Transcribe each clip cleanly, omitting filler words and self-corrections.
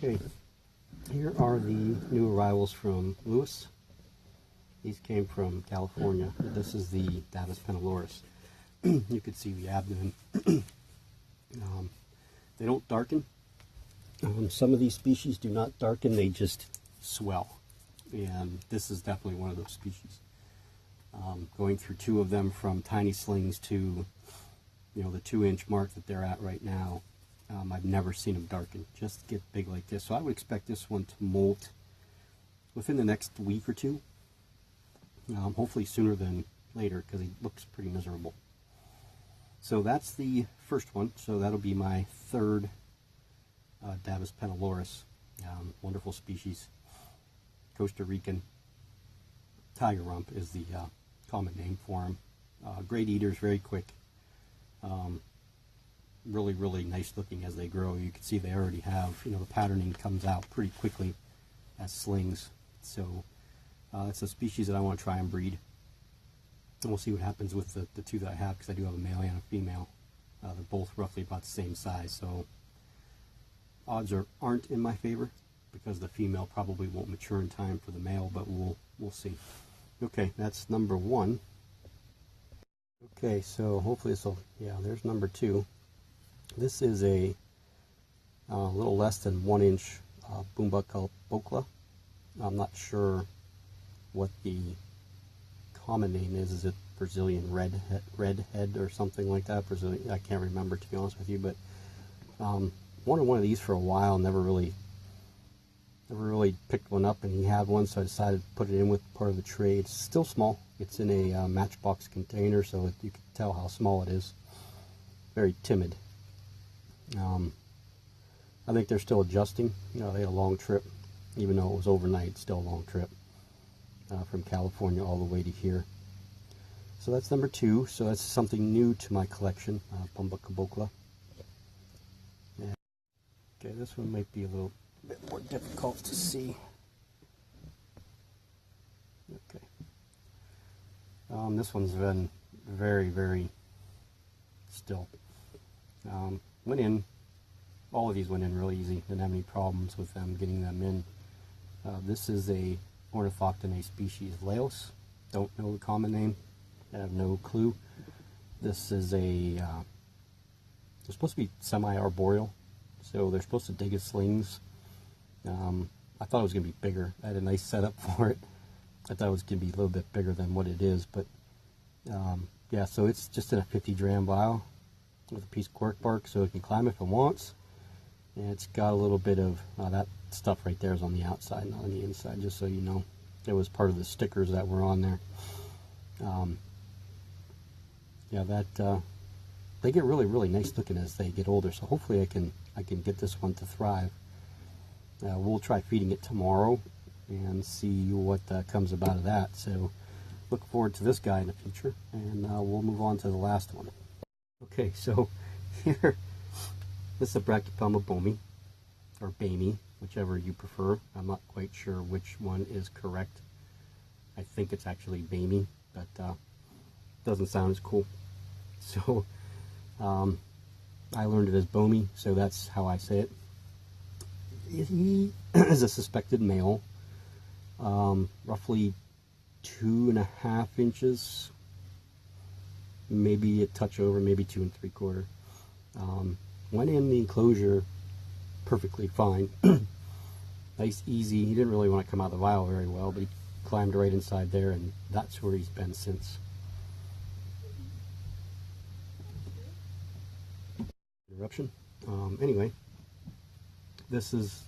Okay, here are the new arrivals from Laos. These came from California. This is the pentaloris. You can see the abdomen. They don't darken. Some of these species do not darken, they just swell. And this is definitely one of those species. Going through two of them from tiny slings to, the 2-inch mark that they're at right now. I've never seen them darken, just get big like this. So I would expect this one to molt within the next week or two. Hopefully sooner than later, because he looks pretty miserable. So that's the first one. So that'll be my third pentaloris. Wonderful species. Costa Rican tiger rump is the common name for him. Great eaters, very quick. Really, really nice looking as they grow. You can see they already have, the patterning comes out pretty quickly as slings. So it's a species that I want to try and breed. And we'll see what happens with the two that I have, because I do have a male and a female. They're both roughly about the same size, so odds aren't in my favor, because the female probably won't mature in time for the male, but we'll see. Okay, that's number one. Okay, so hopefully this will, there's number two. This is a little less than 1-inch boehmei cabocla. I'm not sure what the common name is. Is it Brazilian redhead or something like that? Brazilian, I can't remember, to be honest with you, but wanted one of these for a while. Never really picked one up, and he had one, so I decided to put it in with part of the trade. It's still small. It's in a matchbox container, so you can tell how small it is. Very timid. I think they're still adjusting. They had a long trip, even though it was overnight. Still a long trip from California all the way to here. So that's number two. So that's something new to my collection, boehmei cabocla. Okay, this one might be a little bit more difficult to see. Okay. This one's been very, very still. Went in, all of these went in really easy. Didn't have any problems with them getting them in. This is a ornithoctone species, Laos. Don't know the common name. I have no clue. This is they're supposed to be semi-arboreal, so they're supposed to dig at slings. I thought it was going to be bigger. I had a nice setup for it. I thought it was going to be a little bit bigger than what it is, but yeah, so it's just in a 50-dram vial with a piece of cork bark, so it can climb if it wants. And it's got a little bit of that stuff right there is on the outside, not on the inside, just so you know. It was part of the stickers that were on there. Yeah, they get really, really nice looking as they get older, so hopefully I can get this one to thrive. We'll try feeding it tomorrow and see what comes about of that. So look forward to this guy in the future, and we'll move on to the last one. Okay, so here, this is a Brachypelma boehmei, or boehmei, whichever you prefer. I'm not quite sure which one is correct. I think it's actually boehmei, but doesn't sound as cool. So I learned it as boehmei, so that's how I say it. He is a suspected male, roughly 2.5 inches, maybe a touch over, maybe 2 3/4. Went in the enclosure perfectly fine. Nice, easy. He didn't really want to come out of the vial very well, but he climbed right inside there, and that's where he's been since. Interruption. Anyway, this is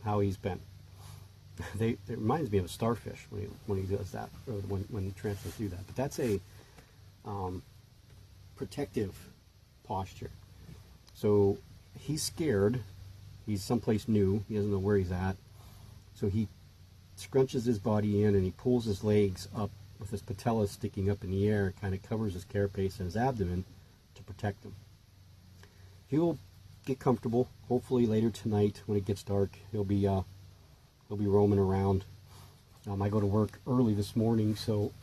how he's been. It reminds me of a starfish when he does that, or when tarantulas do that. But that's a protective posture. So he's scared. He's someplace new. He doesn't know where he's at. So he scrunches his body in and he pulls his legs up with his patella sticking up in the air. Kind of covers his carapace and his abdomen to protect him. He'll get comfortable. Hopefully later tonight when it gets dark, he'll be roaming around. I go to work early this morning, so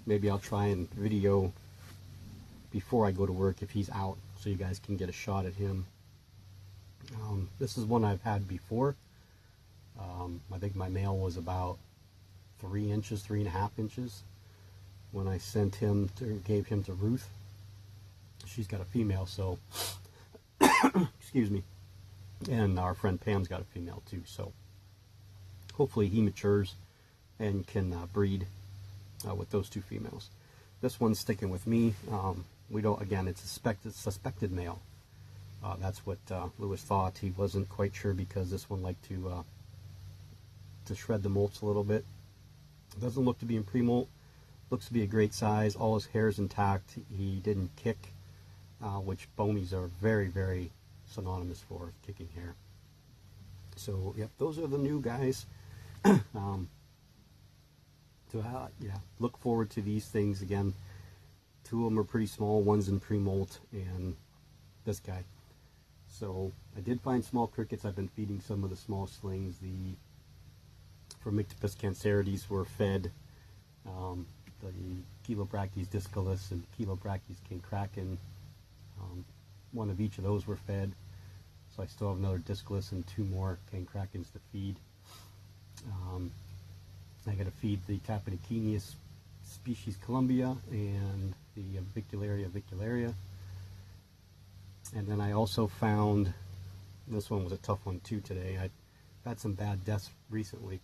maybe I'll try and video before I go to work if he's out, so you guys can get a shot at him. This is one I've had before. I think my male was about 3 inches, 3.5 inches when I gave him to Ruth. She's got a female, so excuse me. And our friend Pam's got a female too, so hopefully he matures and can breed with those 2 females. This one's sticking with me. We don't, again, it's a suspected male. That's what Lewis thought. He wasn't quite sure because this one liked to shred the molts a little bit. Doesn't look to be in pre-molt. Looks to be a great size. All his hair is intact. He didn't kick, which boehmeis are very, very synonymous for kicking hair. So, yep, those are the new guys. Yeah, look forward to these things again. 2 of them are pretty small. One's in pre-molt, and this guy. So I did find small crickets. I've been feeding some of the small slings. The Formictopus cancerides were fed. The Chilobrachys discalus and Chilobrachys cancraken. One of each of those were fed. So I still have another discalus and 2 more cancrakens to feed. I got to feed the Capodicenius species Columbia and the vicularia. And then I also found, this one was a tough one too today. I've had some bad deaths recently.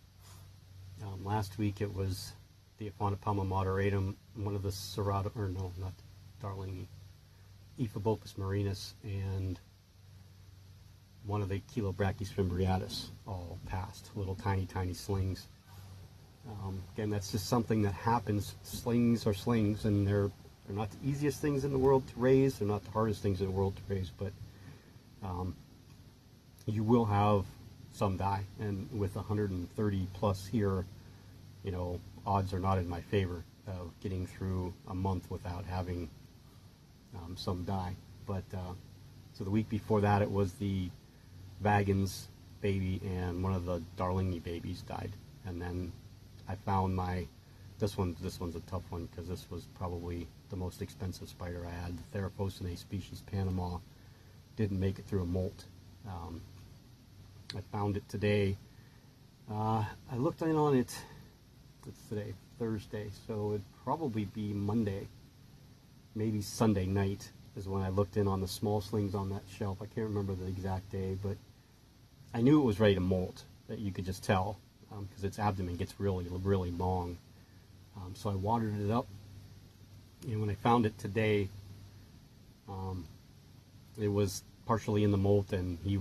Last week it was the Aphonopelma moderatum, one of the serratum, or no, not darling, Ephibophus marinus, and one of the Chilobrachys fimbriatus all passed. Little tiny slings. Again, that's just something that happens. Slings are slings, and they're not the easiest things in the world to raise. They're not the hardest things in the world to raise, but you will have some die. And with 130 plus here, you know, odds are not in my favor of getting through a month without having some die. But so the week before that, it was the Vagans baby, and one of the Darlingi babies died. And then I found this one's a tough one because this was probably the most expensive spider I had. The Theraphocenae species Panama didn't make it through a molt. I found it today. I looked in on it. It's today, Thursday, so it'd probably be Monday, maybe Sunday night is when I looked in on the small slings on that shelf. I can't remember the exact day, but I knew it was ready to molt. That you could just tell because its abdomen gets really, really long. So I watered it up, and when I found it today, it was partially in the molt, and it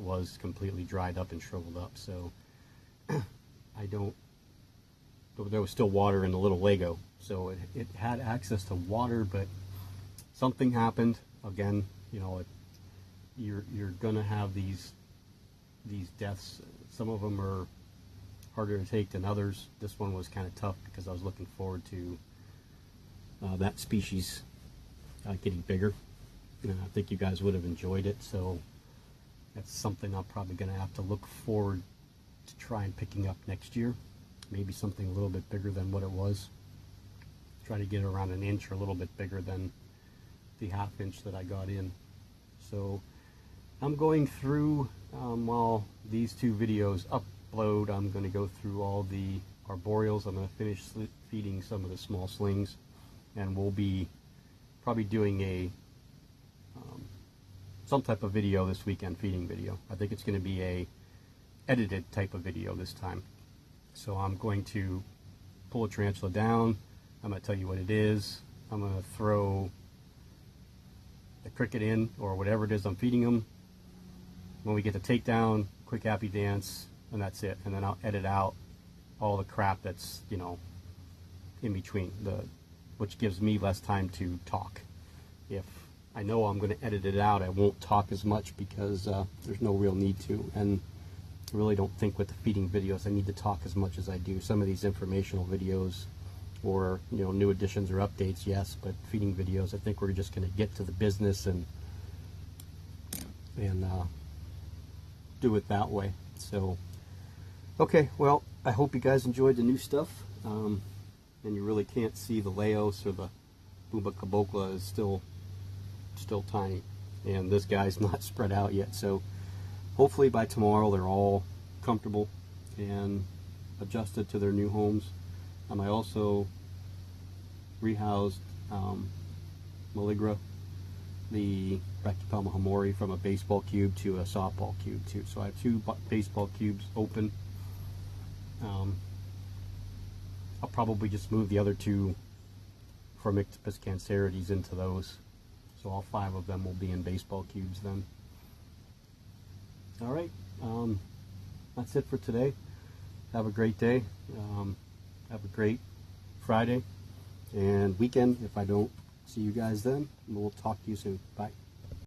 was completely dried up and shriveled up. So there was still water in the little Lego, so it had access to water, but something happened. Again, you know, you're gonna have these deaths. Some of them are harder to take than others. This one was kind of tough because I was looking forward to that species getting bigger. I think you guys would have enjoyed it, so that's something I'm probably going to have to look forward to try and picking up next year. Maybe something a little bit bigger than what it was. Try to get around an inch or a little bit bigger than the ½ inch that I got in. So I'm going through, while these 2 videos upload, I'm going to go through all the arboreals. I'm going to finish feeding some of the small slings, and we'll be probably doing some type of video this weekend, feeding video. I think it's going to be a edited type of video this time. So I'm going to pull a tarantula down. I'm going to tell you what it is. I'm going to throw the cricket in, or whatever it is I'm feeding them. When we get the takedown, quick happy dance, and that's it. And then I'll edit out all the crap that's, you know, in between, which gives me less time to talk. If I know I'm going to edit it out, I won't talk as much because there's no real need to. And I really don't think with the feeding videos I need to talk as much as I do. Some of these informational videos, or, you know, new additions or updates, yes, but feeding videos, I think we're just going to get to the business and do it that way. So, okay, well, I hope you guys enjoyed the new stuff. And you really can't see the Laos, or the cabocla is still tiny, and this guy's not spread out yet. So hopefully by tomorrow they're all comfortable and adjusted to their new homes. I also rehoused Maligra, the Brachypelma hamori, from a baseball cube to a softball cube too. So I have 2 baseball cubes open. I'll probably just move the other 2 Phormictopus cancerides into those. So all 5 of them will be in baseball cubes then. All right, that's it for today. Have a great day. Have a great Friday and weekend if I don't see you guys then. We'll talk to you soon. Bye.